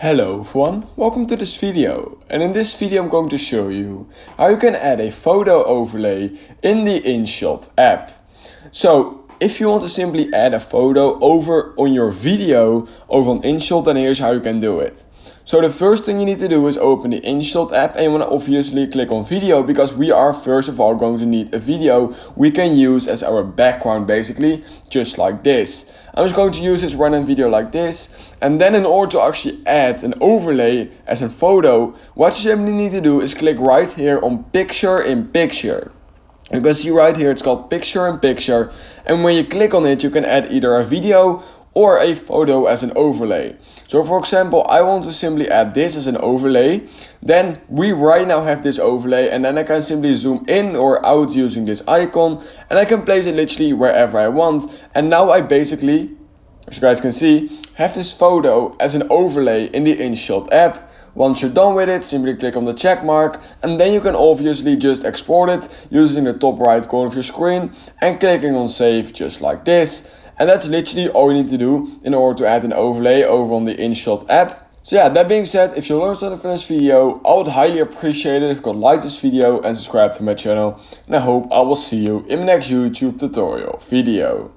Hello everyone, welcome to this video, and in this video I'm going to show you how you can add a photo overlay in the InShot app. So if you want to simply add a photo over on your video over on InShot, then here's how you can do it. So the first thing you need to do is open the InShot app, and you want to obviously click on video because we are first of all going to need a video we can use as our background, basically just like this. I'm just going to use this random video like this, and then in order to actually add an overlay as a photo, what you simply need to do is click right here on picture in picture. You can see right here it's called picture in picture, and when you click on it you can add either a video or a photo as an overlay. So for example, I want to simply add this as an overlay. Then we right now have this overlay, and then I can simply zoom in or out using this icon, and I can place it literally wherever I want. And now I basically, as you guys can see, have this photo as an overlay in the InShot app. Once you're done with it, simply click on the check mark, and then you can obviously just export it using the top right corner of your screen and clicking on save just like this. And that's literally all you need to do in order to add an overlay over on the InShot app. So yeah, that being said, if you learned something from this video, I would highly appreciate it if you could like this video and subscribe to my channel. And I hope I will see you in the next YouTube tutorial video.